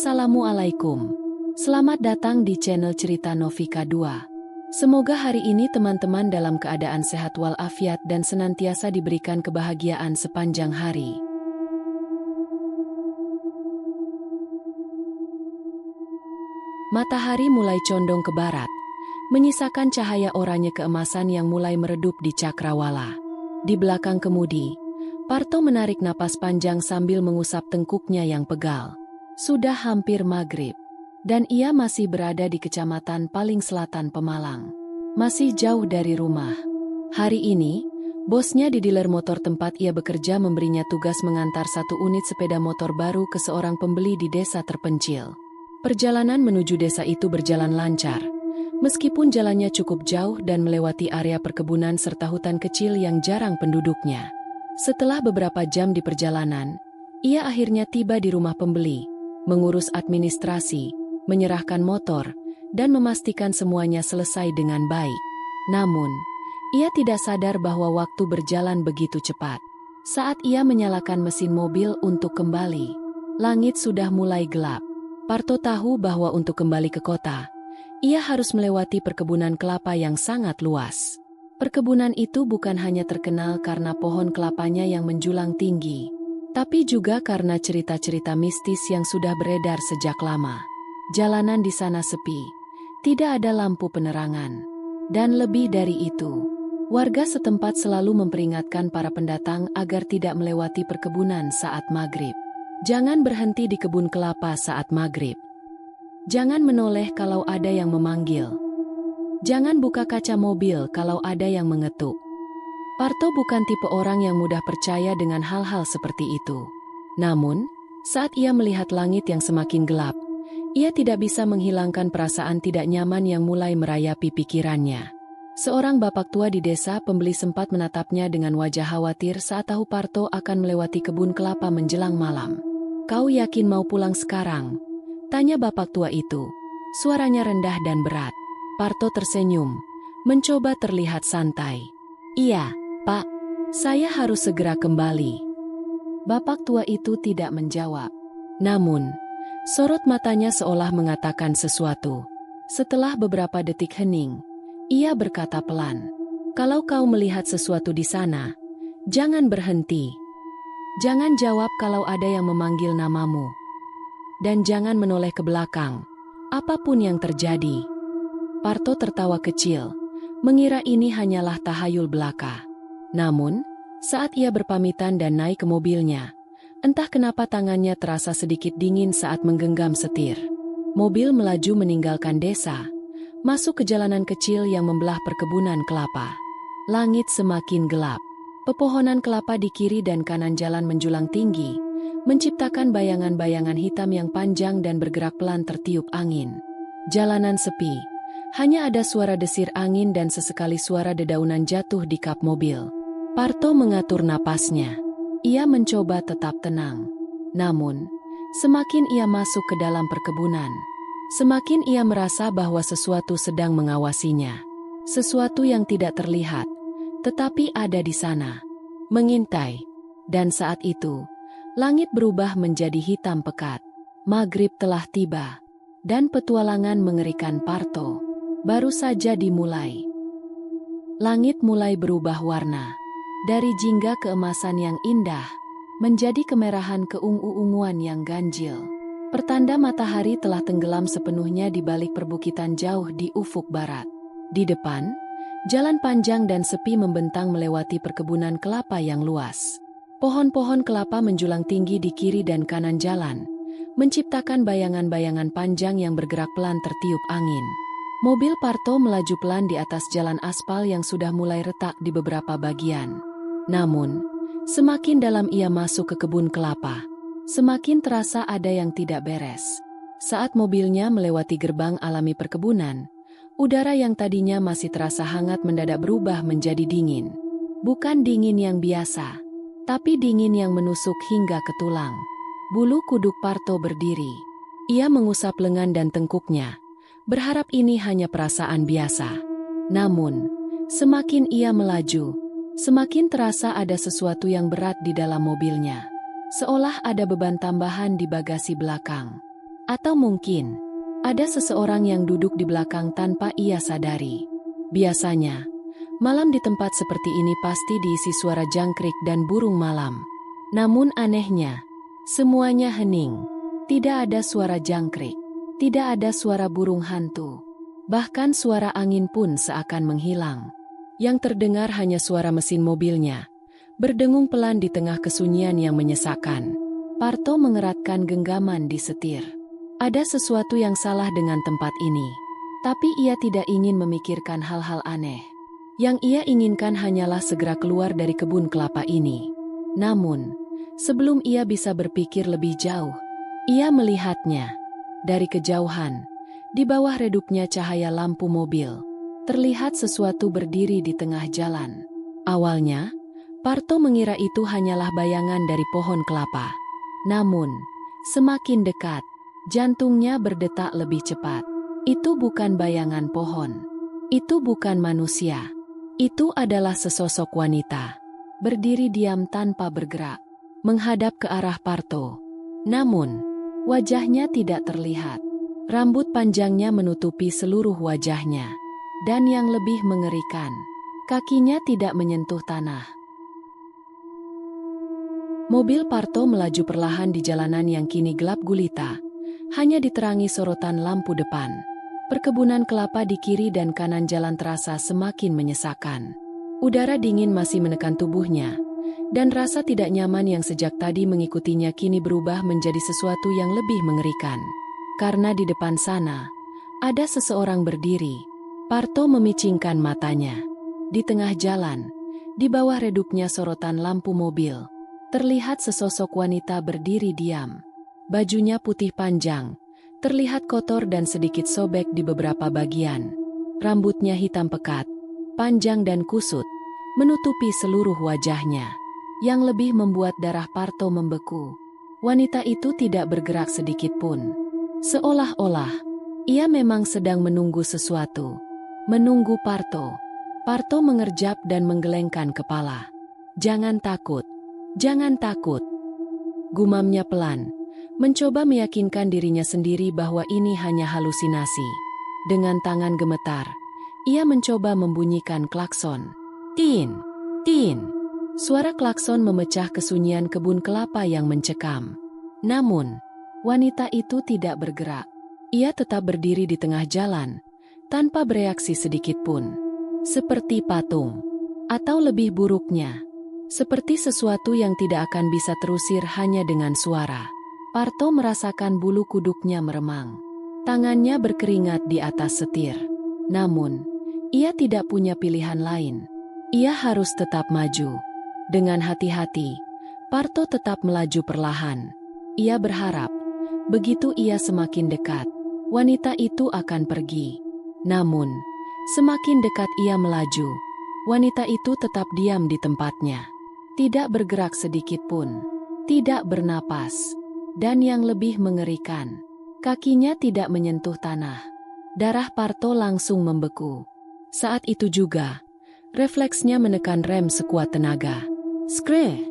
Assalamualaikum. Selamat datang di channel Cerita Novika 2. Semoga hari ini teman-teman dalam keadaan sehat walafiat dan senantiasa diberikan kebahagiaan sepanjang hari. Matahari mulai condong ke barat, menyisakan cahaya oranye keemasan yang mulai meredup di cakrawala. Di belakang kemudi, Parto menarik napas panjang sambil mengusap tengkuknya yang pegal. Sudah hampir maghrib, dan ia masih berada di kecamatan paling selatan Pemalang. Masih jauh dari rumah. Hari ini, bosnya di dealer motor tempat ia bekerja memberinya tugas mengantar satu unit sepeda motor baru ke seorang pembeli di desa terpencil. Perjalanan menuju desa itu berjalan lancar, meskipun jalannya cukup jauh dan melewati area perkebunan serta hutan kecil yang jarang penduduknya. Setelah beberapa jam di perjalanan, ia akhirnya tiba di rumah pembeli, mengurus administrasi, menyerahkan motor, dan memastikan semuanya selesai dengan baik. Namun, ia tidak sadar bahwa waktu berjalan begitu cepat. Saat ia menyalakan mesin mobil untuk kembali, langit sudah mulai gelap. Parto tahu bahwa untuk kembali ke kota, ia harus melewati perkebunan kelapa yang sangat luas. Perkebunan itu bukan hanya terkenal karena pohon kelapanya yang menjulang tinggi, tapi juga karena cerita-cerita mistis yang sudah beredar sejak lama. Jalanan di sana sepi, tidak ada lampu penerangan. Dan lebih dari itu, warga setempat selalu memperingatkan para pendatang agar tidak melewati perkebunan saat maghrib. Jangan berhenti di kebun kelapa saat maghrib. Jangan menoleh kalau ada yang memanggil. Jangan buka kaca mobil kalau ada yang mengetuk. Parto bukan tipe orang yang mudah percaya dengan hal-hal seperti itu. Namun, saat ia melihat langit yang semakin gelap, ia tidak bisa menghilangkan perasaan tidak nyaman yang mulai merayapi pikirannya. Seorang bapak tua di desa pembeli sempat menatapnya dengan wajah khawatir saat tahu Parto akan melewati kebun kelapa menjelang malam. "Kau yakin mau pulang sekarang?" tanya bapak tua itu. Suaranya rendah dan berat. Parto tersenyum, mencoba terlihat santai. "Iya, Pak, saya harus segera kembali." Bapak tua itu tidak menjawab. Namun, sorot matanya seolah mengatakan sesuatu. Setelah beberapa detik hening, ia berkata pelan, "Kalau kau melihat sesuatu di sana, jangan berhenti. Jangan jawab kalau ada yang memanggil namamu. Dan jangan menoleh ke belakang, apapun yang terjadi." Parto tertawa kecil, mengira ini hanyalah tahayul belaka. Namun, saat ia berpamitan dan naik ke mobilnya, entah kenapa tangannya terasa sedikit dingin saat menggenggam setir. Mobil melaju meninggalkan desa, masuk ke jalanan kecil yang membelah perkebunan kelapa. Langit semakin gelap. Pepohonan kelapa di kiri dan kanan jalan menjulang tinggi, menciptakan bayangan-bayangan hitam yang panjang dan bergerak pelan tertiup angin. Jalanan sepi, hanya ada suara desir angin dan sesekali suara dedaunan jatuh di kap mobil. Parto mengatur napasnya. Ia mencoba tetap tenang. Namun, semakin ia masuk ke dalam perkebunan, semakin ia merasa bahwa sesuatu sedang mengawasinya. Sesuatu yang tidak terlihat, tetapi ada di sana, mengintai. Dan saat itu, langit berubah menjadi hitam pekat. Maghrib telah tiba, dan petualangan mengerikan Parto baru saja dimulai. Langit mulai berubah warna. Dari jingga keemasan yang indah, menjadi kemerahan keungu-unguan yang ganjil. Pertanda matahari telah tenggelam sepenuhnya di balik perbukitan jauh di ufuk barat. Di depan, jalan panjang dan sepi membentang melewati perkebunan kelapa yang luas. Pohon-pohon kelapa menjulang tinggi di kiri dan kanan jalan, menciptakan bayangan-bayangan panjang yang bergerak pelan tertiup angin. Mobil Parto melaju pelan di atas jalan aspal yang sudah mulai retak di beberapa bagian. Namun, semakin dalam ia masuk ke kebun kelapa, semakin terasa ada yang tidak beres. Saat mobilnya melewati gerbang alami perkebunan, udara yang tadinya masih terasa hangat mendadak berubah menjadi dingin. Bukan dingin yang biasa, tapi dingin yang menusuk hingga ke tulang. Bulu kuduk Parto berdiri. Ia mengusap lengan dan tengkuknya, berharap ini hanya perasaan biasa. Namun, semakin ia melaju, semakin terasa ada sesuatu yang berat di dalam mobilnya. Seolah ada beban tambahan di bagasi belakang. Atau mungkin, ada seseorang yang duduk di belakang tanpa ia sadari. Biasanya, malam di tempat seperti ini pasti diisi suara jangkrik dan burung malam. Namun anehnya, semuanya hening. Tidak ada suara jangkrik, tidak ada suara burung hantu. Bahkan suara angin pun seakan menghilang. Yang terdengar hanya suara mesin mobilnya, berdengung pelan di tengah kesunyian yang menyesakkan. Parto mengeratkan genggaman di setir. Ada sesuatu yang salah dengan tempat ini. Tapi ia tidak ingin memikirkan hal-hal aneh. Yang ia inginkan hanyalah segera keluar dari kebun kelapa ini. Namun, sebelum ia bisa berpikir lebih jauh, ia melihatnya. Dari kejauhan, di bawah redupnya cahaya lampu mobil, terlihat sesuatu berdiri di tengah jalan. Awalnya, Parto mengira itu hanyalah bayangan dari pohon kelapa. Namun, semakin dekat, jantungnya berdetak lebih cepat. Itu bukan bayangan pohon. Itu bukan manusia. Itu adalah sesosok wanita. Berdiri diam tanpa bergerak, menghadap ke arah Parto. Namun, wajahnya tidak terlihat. Rambut panjangnya menutupi seluruh wajahnya. Dan yang lebih mengerikan, kakinya tidak menyentuh tanah. Mobil Parto melaju perlahan di jalanan yang kini gelap gulita. Hanya diterangi sorotan lampu depan. Perkebunan kelapa di kiri dan kanan jalan terasa semakin menyesakan. Udara dingin masih menekan tubuhnya. Dan rasa tidak nyaman yang sejak tadi mengikutinya kini berubah menjadi sesuatu yang lebih mengerikan. Karena di depan sana, ada seseorang berdiri. Parto memicingkan matanya. Di tengah jalan, di bawah redupnya sorotan lampu mobil, terlihat sesosok wanita berdiri diam. Bajunya putih panjang, terlihat kotor dan sedikit sobek di beberapa bagian. Rambutnya hitam pekat, panjang dan kusut, menutupi seluruh wajahnya. Yang lebih membuat darah Parto membeku. Wanita itu tidak bergerak sedikit pun. Seolah-olah, ia memang sedang menunggu sesuatu. Menunggu Parto. Parto mengerjap dan menggelengkan kepala. "Jangan takut, jangan takut," gumamnya pelan, mencoba meyakinkan dirinya sendiri bahwa ini hanya halusinasi. Dengan tangan gemetar, ia mencoba membunyikan klakson. Tin, tin. Suara klakson memecah kesunyian kebun kelapa yang mencekam. Namun, wanita itu tidak bergerak. Ia tetap berdiri di tengah jalan, tanpa bereaksi sedikit pun. Seperti patung. Atau lebih buruknya, seperti sesuatu yang tidak akan bisa terusir hanya dengan suara. Parto merasakan bulu kuduknya meremang. Tangannya berkeringat di atas setir. Namun, ia tidak punya pilihan lain. Ia harus tetap maju. Dengan hati-hati, Parto tetap melaju perlahan. Ia berharap, begitu ia semakin dekat, wanita itu akan pergi. Namun, semakin dekat ia melaju, wanita itu tetap diam di tempatnya. Tidak bergerak sedikit pun, tidak bernapas. Dan yang lebih mengerikan, kakinya tidak menyentuh tanah. Darah Parto langsung membeku. Saat itu juga, refleksnya menekan rem sekuat tenaga. Skre!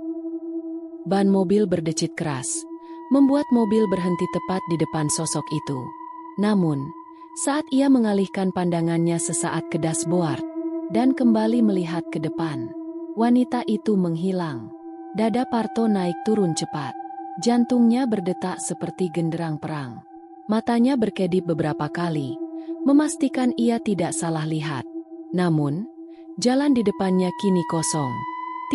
Ban mobil berdecit keras, membuat mobil berhenti tepat di depan sosok itu. Namun, saat ia mengalihkan pandangannya sesaat ke dashboard dan kembali melihat ke depan, wanita itu menghilang. Dada Parto naik turun cepat. Jantungnya berdetak seperti genderang perang. Matanya berkedip beberapa kali, memastikan ia tidak salah lihat. Namun, jalan di depannya kini kosong.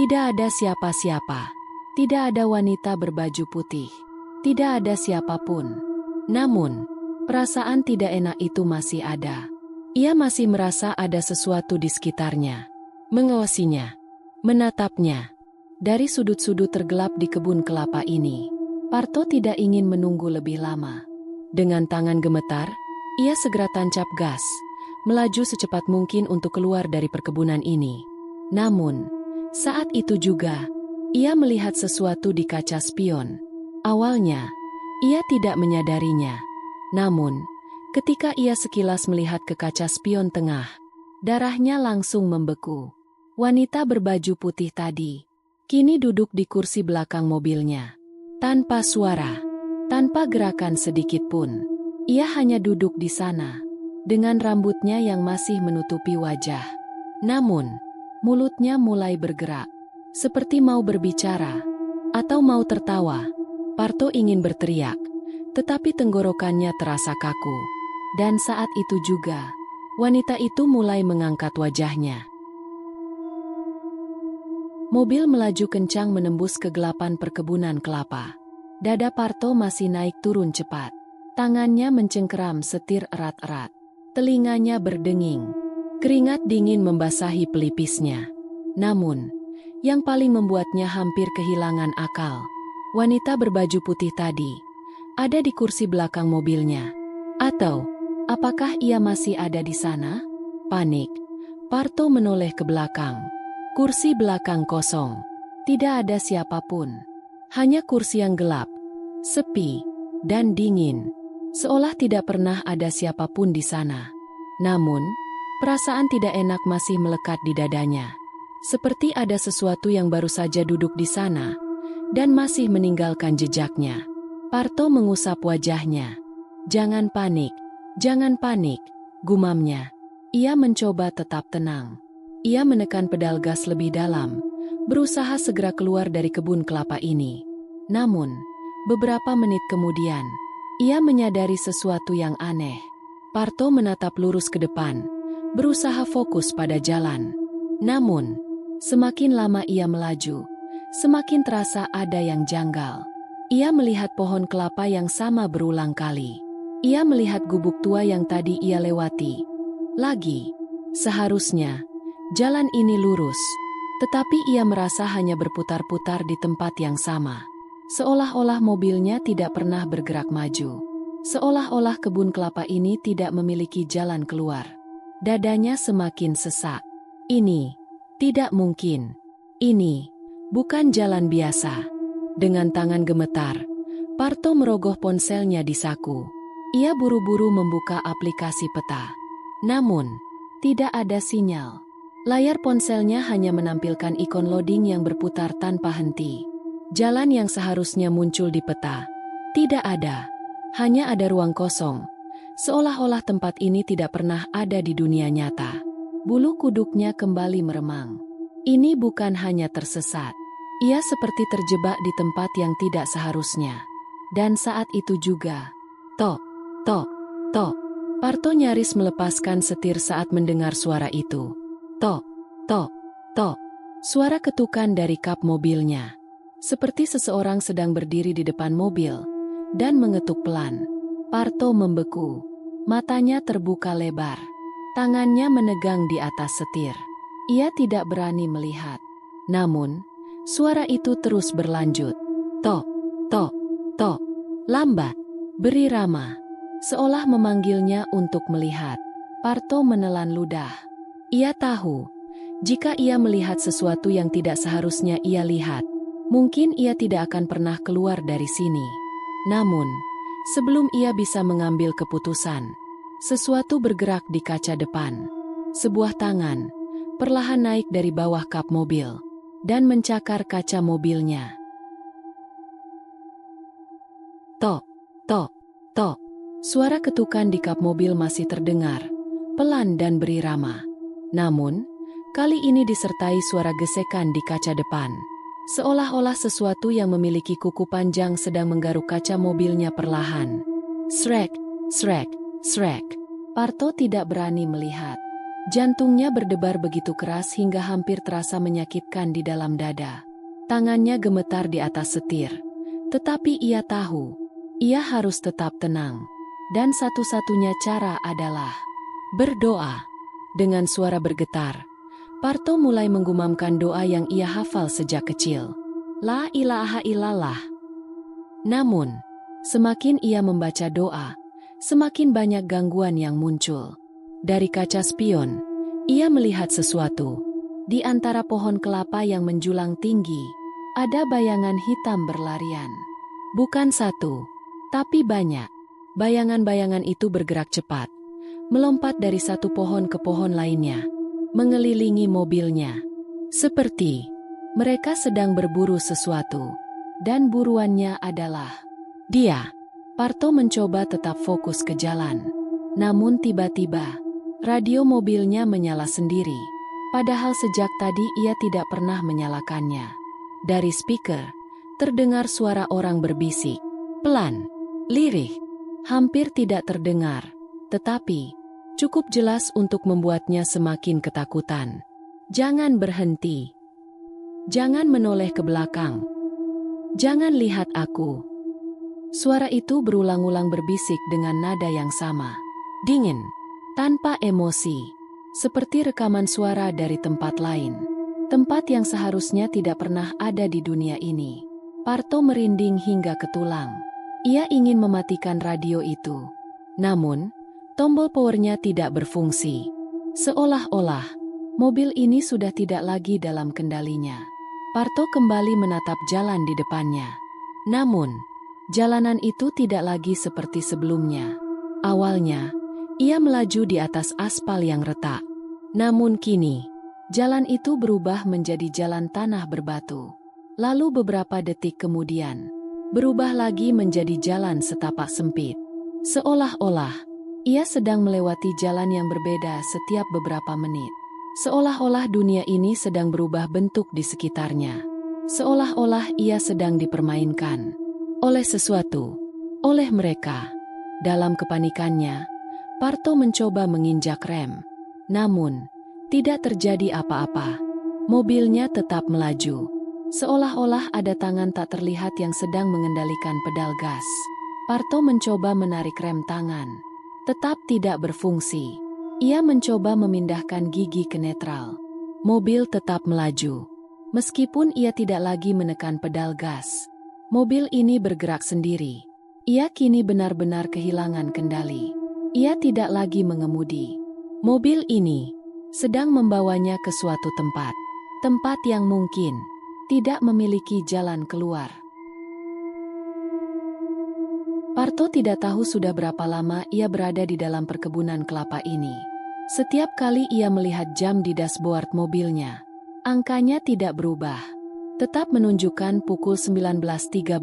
Tidak ada siapa-siapa. Tidak ada wanita berbaju putih. Tidak ada siapapun. Namun, perasaan tidak enak itu masih ada. Ia masih merasa ada sesuatu di sekitarnya. Mengawasinya. Menatapnya. Dari sudut-sudut tergelap di kebun kelapa ini, Parto tidak ingin menunggu lebih lama. Dengan tangan gemetar, ia segera tancap gas, melaju secepat mungkin untuk keluar dari perkebunan ini. Namun, saat itu juga, ia melihat sesuatu di kaca spion. Awalnya, ia tidak menyadarinya. Namun, ketika ia sekilas melihat ke kaca spion tengah, darahnya langsung membeku. Wanita berbaju putih tadi, kini duduk di kursi belakang mobilnya. Tanpa suara, tanpa gerakan sedikit pun. Ia hanya duduk di sana, dengan rambutnya yang masih menutupi wajah. Namun, mulutnya mulai bergerak, seperti mau berbicara, atau mau tertawa. Parto ingin berteriak, tetapi tenggorokannya terasa kaku. Dan saat itu juga, wanita itu mulai mengangkat wajahnya. Mobil melaju kencang menembus kegelapan perkebunan kelapa. Dada Parto masih naik turun cepat. Tangannya mencengkeram setir erat-erat. Telinganya berdenging. Keringat dingin membasahi pelipisnya. Namun, yang paling membuatnya hampir kehilangan akal, wanita berbaju putih tadi ada di kursi belakang mobilnya. Atau, apakah ia masih ada di sana? Panik. Parto menoleh ke belakang. Kursi belakang kosong. Tidak ada siapapun. Hanya kursi yang gelap, sepi, dan dingin. Seolah tidak pernah ada siapapun di sana. Namun, perasaan tidak enak masih melekat di dadanya. Seperti ada sesuatu yang baru saja duduk di sana dan masih meninggalkan jejaknya. Parto mengusap wajahnya. "Jangan panik, jangan panik," gumamnya. Ia mencoba tetap tenang. Ia menekan pedal gas lebih dalam, berusaha segera keluar dari kebun kelapa ini. Namun, beberapa menit kemudian, ia menyadari sesuatu yang aneh. Parto menatap lurus ke depan, berusaha fokus pada jalan. Namun, semakin lama ia melaju, semakin terasa ada yang janggal. Ia melihat pohon kelapa yang sama berulang kali. Ia melihat gubuk tua yang tadi ia lewati. Lagi, seharusnya jalan ini lurus, tetapi ia merasa hanya berputar-putar di tempat yang sama. Seolah-olah mobilnya tidak pernah bergerak maju. Seolah-olah kebun kelapa ini tidak memiliki jalan keluar. Dadanya semakin sesak. Ini tidak mungkin. Ini bukan jalan biasa. Dengan tangan gemetar, Parto merogoh ponselnya di saku. Ia buru-buru membuka aplikasi peta. Namun, tidak ada sinyal. Layar ponselnya hanya menampilkan ikon loading yang berputar tanpa henti. Jalan yang seharusnya muncul di peta tidak ada. Hanya ada ruang kosong. Seolah-olah tempat ini tidak pernah ada di dunia nyata. Bulu kuduknya kembali meremang. Ini bukan hanya tersesat. Ia seperti terjebak di tempat yang tidak seharusnya. Dan saat itu juga, tok, tok, tok. Parto nyaris melepaskan setir saat mendengar suara itu. Tok, tok, tok. Suara ketukan dari kap mobilnya. Seperti seseorang sedang berdiri di depan mobil dan mengetuk pelan. Parto membeku. Matanya terbuka lebar. Tangannya menegang di atas setir. Ia tidak berani melihat. Namun, suara itu terus berlanjut. Tok, tok, tok. Lambat. Beri Rama. Seolah memanggilnya untuk melihat. Parto menelan ludah. Ia tahu, jika ia melihat sesuatu yang tidak seharusnya ia lihat, mungkin ia tidak akan pernah keluar dari sini. Namun, sebelum ia bisa mengambil keputusan, sesuatu bergerak di kaca depan. Sebuah tangan perlahan naik dari bawah kap mobil dan mencakar kaca mobilnya. Tok, tok, tok. Suara ketukan di kap mobil masih terdengar, pelan dan berirama. Namun, kali ini disertai suara gesekan di kaca depan. Seolah-olah sesuatu yang memiliki kuku panjang sedang menggaruk kaca mobilnya perlahan. Srek, srek, srek. Parto tidak berani melihat. Jantungnya berdebar begitu keras hingga hampir terasa menyakitkan di dalam dada. Tangannya gemetar di atas setir. Tetapi ia tahu, ia harus tetap tenang. Dan satu-satunya cara adalah berdoa. Dengan suara bergetar, Parto mulai menggumamkan doa yang ia hafal sejak kecil. La ilaha illallah. Namun, semakin ia membaca doa, semakin banyak gangguan yang muncul. Dari kaca spion, ia melihat sesuatu. Di antara pohon kelapa yang menjulang tinggi, ada bayangan hitam berlarian. Bukan satu, tapi banyak. Bayangan-bayangan itu bergerak cepat, melompat dari satu pohon ke pohon lainnya, mengelilingi mobilnya. Seperti mereka sedang berburu sesuatu, dan buruannya adalah Parto mencoba tetap fokus ke jalan. Namun tiba-tiba, radio mobilnya menyala sendiri. Padahal sejak tadi ia tidak pernah menyalakannya. Dari speaker, terdengar suara orang berbisik. Pelan, lirih, hampir tidak terdengar. Tetapi, cukup jelas untuk membuatnya semakin ketakutan. Jangan berhenti. Jangan menoleh ke belakang. Jangan lihat aku. Suara itu berulang-ulang berbisik dengan nada yang sama. Dingin, tanpa emosi. Seperti rekaman suara dari tempat lain. Tempat yang seharusnya tidak pernah ada di dunia ini. Parto merinding hingga ke tulang. Ia ingin mematikan radio itu. Namun, tombol powernya tidak berfungsi. Seolah-olah, mobil ini sudah tidak lagi dalam kendalinya. Parto kembali menatap jalan di depannya. Namun, jalanan itu tidak lagi seperti sebelumnya. Awalnya, ia melaju di atas aspal yang retak. Namun kini, jalan itu berubah menjadi jalan tanah berbatu. Lalu beberapa detik kemudian, berubah lagi menjadi jalan setapak sempit. Seolah-olah, ia sedang melewati jalan yang berbeda setiap beberapa menit. Seolah-olah dunia ini sedang berubah bentuk di sekitarnya. Seolah-olah ia sedang dipermainkan oleh sesuatu, oleh mereka. Dalam kepanikannya, Parto mencoba menginjak rem. Namun, tidak terjadi apa-apa. Mobilnya tetap melaju. Seolah-olah ada tangan tak terlihat yang sedang mengendalikan pedal gas. Parto mencoba menarik rem tangan. Tetap tidak berfungsi. Ia mencoba memindahkan gigi ke netral. Mobil tetap melaju. Meskipun ia tidak lagi menekan pedal gas. Mobil ini bergerak sendiri. Ia kini benar-benar kehilangan kendali. Ia tidak lagi mengemudi. Mobil ini sedang membawanya ke suatu tempat. Tempat yang mungkin tidak memiliki jalan keluar. Parto tidak tahu sudah berapa lama ia berada di dalam perkebunan kelapa ini. Setiap kali ia melihat jam di dashboard mobilnya, angkanya tidak berubah. Tetap menunjukkan pukul 19.13.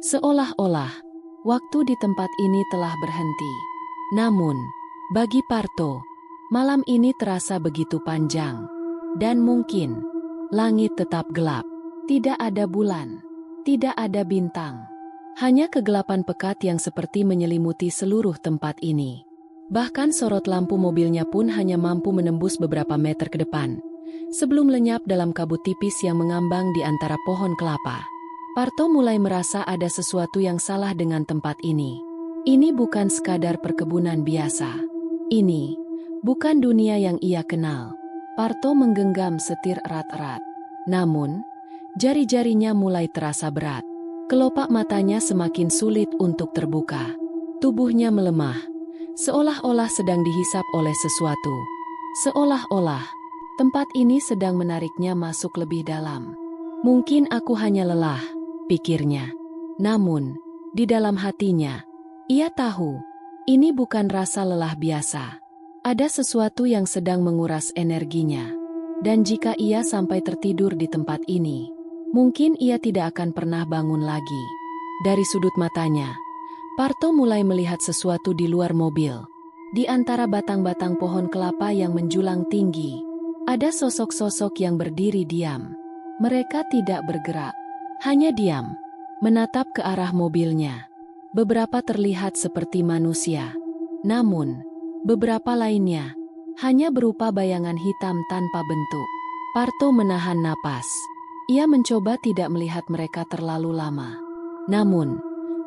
Seolah-olah waktu di tempat ini telah berhenti. Namun, bagi Parto, malam ini terasa begitu panjang. Dan mungkin, langit tetap gelap. Tidak ada bulan. Tidak ada bintang. Hanya kegelapan pekat yang seperti menyelimuti seluruh tempat ini. Bahkan sorot lampu mobilnya pun hanya mampu menembus beberapa meter ke depan, sebelum lenyap dalam kabut tipis yang mengambang di antara pohon kelapa. Parto mulai merasa ada sesuatu yang salah dengan tempat ini. Ini bukan sekadar perkebunan biasa. Ini bukan dunia yang ia kenal. Parto menggenggam setir erat-erat. Namun, jari-jarinya mulai terasa berat. Kelopak matanya semakin sulit untuk terbuka. Tubuhnya melemah, seolah-olah sedang dihisap oleh sesuatu. Seolah-olah tempat ini sedang menariknya masuk lebih dalam. Mungkin aku hanya lelah, pikirnya. Namun, di dalam hatinya, ia tahu, ini bukan rasa lelah biasa. Ada sesuatu yang sedang menguras energinya. Dan jika ia sampai tertidur di tempat ini, mungkin ia tidak akan pernah bangun lagi. Dari sudut matanya, Parto mulai melihat sesuatu di luar mobil. Di antara batang-batang pohon kelapa yang menjulang tinggi, ada sosok-sosok yang berdiri diam. Mereka tidak bergerak, hanya diam, menatap ke arah mobilnya. Beberapa terlihat seperti manusia, namun beberapa lainnya hanya berupa bayangan hitam tanpa bentuk. Parto menahan napas. Ia mencoba tidak melihat mereka terlalu lama. Namun,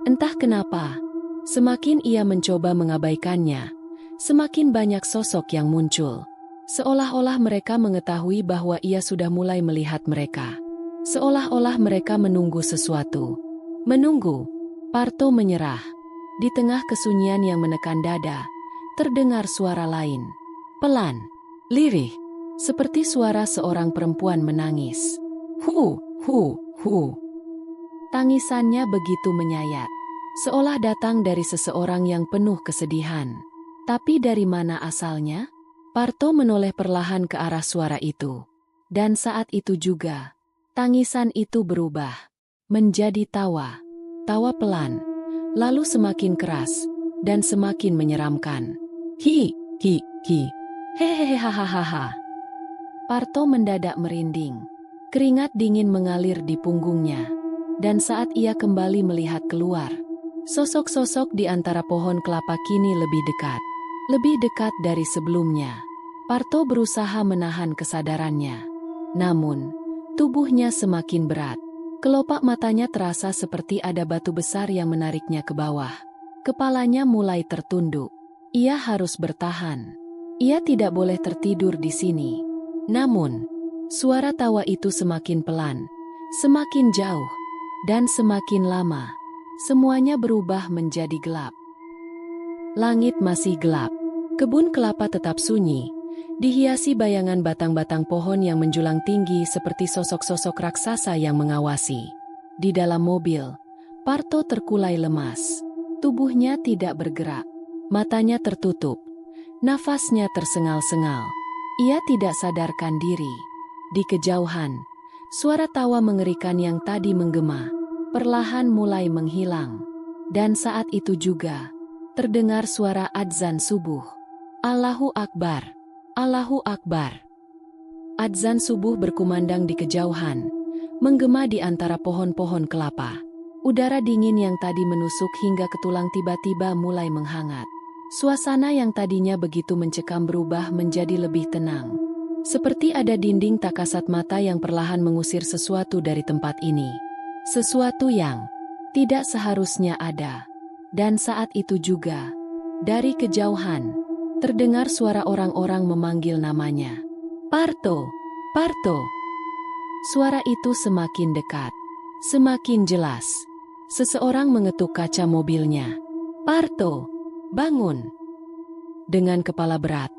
entah kenapa, semakin ia mencoba mengabaikannya, semakin banyak sosok yang muncul. Seolah-olah mereka mengetahui bahwa ia sudah mulai melihat mereka. Seolah-olah mereka menunggu sesuatu. Menunggu. Parto menyerah. Di tengah kesunyian yang menekan dada, terdengar suara lain. Pelan, lirih, seperti suara seorang perempuan menangis. Hu, hu, hu. Tangisannya begitu menyayat, seolah datang dari seseorang yang penuh kesedihan. Tapi dari mana asalnya? Parto menoleh perlahan ke arah suara itu. Dan saat itu juga, tangisan itu berubah menjadi tawa. tawa pelan, lalu semakin keras, dan semakin menyeramkan. Hi, hehehe hahaha. Parto mendadak merinding. Keringat dingin mengalir di punggungnya. Dan saat ia kembali melihat keluar, sosok-sosok di antara pohon kelapa kini lebih dekat. Lebih dekat dari sebelumnya. Parto berusaha menahan kesadarannya. Namun, tubuhnya semakin berat. Kelopak matanya terasa seperti ada batu besar yang menariknya ke bawah. Kepalanya mulai tertunduk. Ia harus bertahan. Ia tidak boleh tertidur di sini. Namun, suara tawa itu semakin pelan, semakin jauh, dan semakin lama. Semuanya berubah menjadi gelap. Langit masih gelap. Kebun kelapa tetap sunyi, dihiasi bayangan batang-batang pohon yang menjulang tinggi seperti sosok-sosok raksasa yang mengawasi. Di dalam mobil, Parto terkulai lemas. Tubuhnya tidak bergerak. Matanya tertutup. Nafasnya tersengal-sengal. Ia tidak sadarkan diri. Di kejauhan, suara tawa mengerikan yang tadi menggema, perlahan mulai menghilang. Dan saat itu juga, terdengar suara adzan subuh. Allahu Akbar. Allahu Akbar. Adzan subuh berkumandang di kejauhan, menggema di antara pohon-pohon kelapa. Udara dingin yang tadi menusuk hingga ke tulang tiba-tiba mulai menghangat. Suasana yang tadinya begitu mencekam berubah menjadi lebih tenang. Seperti ada dinding tak kasat mata yang perlahan mengusir sesuatu dari tempat ini. Sesuatu yang tidak seharusnya ada. Dan saat itu juga, dari kejauhan, terdengar suara orang-orang memanggil namanya. Parto, Parto. Suara itu semakin dekat, semakin jelas. Seseorang mengetuk kaca mobilnya. Parto, bangun. Dengan kepala berat,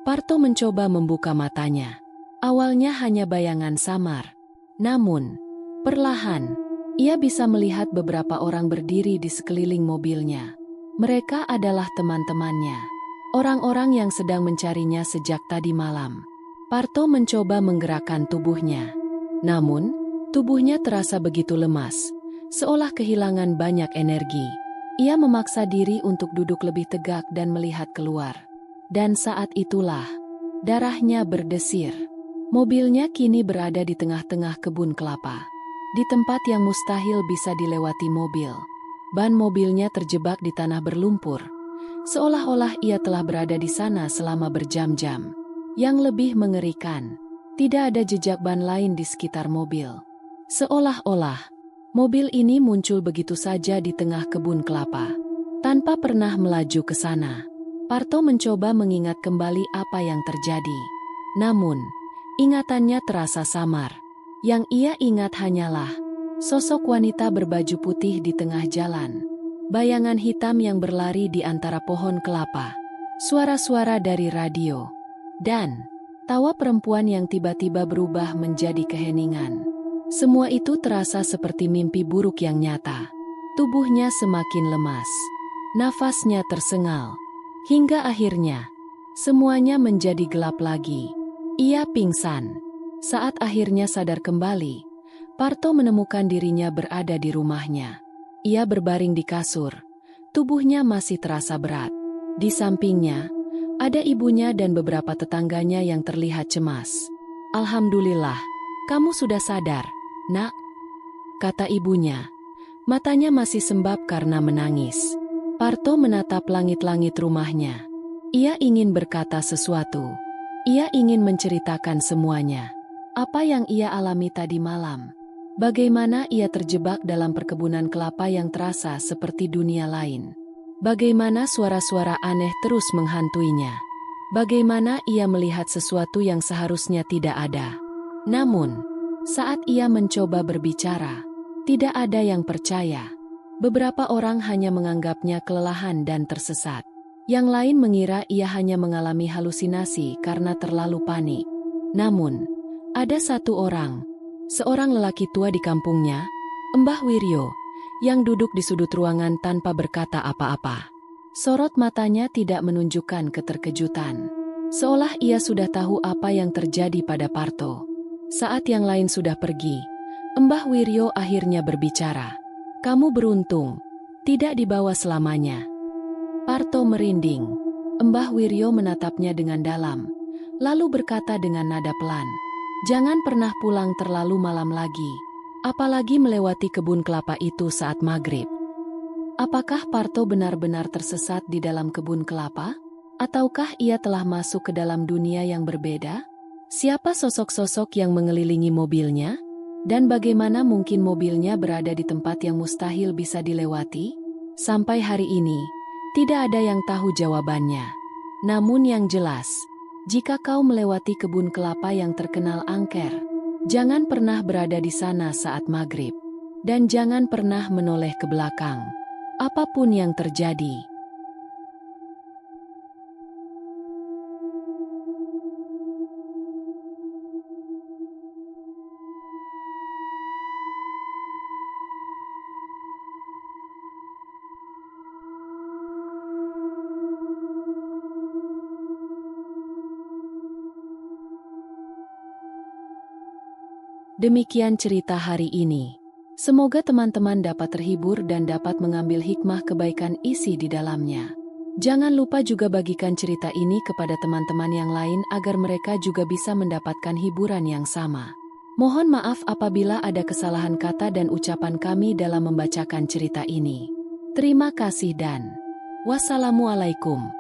Parto mencoba membuka matanya. Awalnya hanya bayangan samar. Namun, perlahan, ia bisa melihat beberapa orang berdiri di sekeliling mobilnya. Mereka adalah teman-temannya. Orang-orang yang sedang mencarinya sejak tadi malam. Parto mencoba menggerakkan tubuhnya. Namun, tubuhnya terasa begitu lemas, seolah kehilangan banyak energi. Ia memaksa diri untuk duduk lebih tegak dan melihat keluar. Dan saat itulah, darahnya berdesir. Mobilnya kini berada di tengah-tengah kebun kelapa. Di tempat yang mustahil bisa dilewati mobil. Ban mobilnya terjebak di tanah berlumpur. Seolah-olah ia telah berada di sana selama berjam-jam. Yang lebih mengerikan, tidak ada jejak ban lain di sekitar mobil. Seolah-olah, mobil ini muncul begitu saja di tengah kebun kelapa, tanpa pernah melaju ke sana. Parto mencoba mengingat kembali apa yang terjadi. Namun, ingatannya terasa samar. Yang ia ingat hanyalah sosok wanita berbaju putih di tengah jalan. Bayangan hitam yang berlari di antara pohon kelapa, suara-suara dari radio, dan tawa perempuan yang tiba-tiba berubah menjadi keheningan. Semua itu terasa seperti mimpi buruk yang nyata. Tubuhnya semakin lemas, nafasnya tersengal, hingga akhirnya semuanya menjadi gelap lagi. Ia pingsan. Saat akhirnya sadar kembali, Parto menemukan dirinya berada di rumahnya. Ia berbaring di kasur, tubuhnya masih terasa berat. Di sampingnya, ada ibunya dan beberapa tetangganya yang terlihat cemas. Alhamdulillah, kamu sudah sadar, nak, kata ibunya. Matanya masih sembab karena menangis. Parto menatap langit-langit rumahnya. Ia ingin berkata sesuatu. Ia ingin menceritakan semuanya. Apa yang ia alami tadi malam. Bagaimana ia terjebak dalam perkebunan kelapa yang terasa seperti dunia lain. Bagaimana suara-suara aneh terus menghantuinya. Bagaimana ia melihat sesuatu yang seharusnya tidak ada. Namun, saat ia mencoba berbicara, tidak ada yang percaya. Beberapa orang hanya menganggapnya kelelahan dan tersesat. Yang lain mengira ia hanya mengalami halusinasi karena terlalu panik. Namun, ada satu orang, seorang lelaki tua di kampungnya, Mbah Wiryo, yang duduk di sudut ruangan tanpa berkata apa-apa. Sorot matanya tidak menunjukkan keterkejutan. Seolah ia sudah tahu apa yang terjadi pada Parto. Saat yang lain sudah pergi, Mbah Wiryo akhirnya berbicara. Kamu beruntung, tidak dibawa selamanya. Parto merinding. Mbah Wiryo menatapnya dengan dalam, lalu berkata dengan nada pelan, "Jangan pernah pulang terlalu malam lagi, apalagi melewati kebun kelapa itu saat maghrib." Apakah Parto benar-benar tersesat di dalam kebun kelapa? Ataukah ia telah masuk ke dalam dunia yang berbeda? Siapa sosok-sosok yang mengelilingi mobilnya? Dan bagaimana mungkin mobilnya berada di tempat yang mustahil bisa dilewati? Sampai hari ini, tidak ada yang tahu jawabannya. Namun yang jelas, jika kau melewati kebun kelapa yang terkenal angker, jangan pernah berada di sana saat maghrib. Dan jangan pernah menoleh ke belakang. Apapun yang terjadi. Demikian cerita hari ini. Semoga teman-teman dapat terhibur dan dapat mengambil hikmah kebaikan isi di dalamnya. Jangan lupa juga bagikan cerita ini kepada teman-teman yang lain agar mereka juga bisa mendapatkan hiburan yang sama. Mohon maaf apabila ada kesalahan kata dan ucapan kami dalam membacakan cerita ini. Terima kasih dan wassalamualaikum.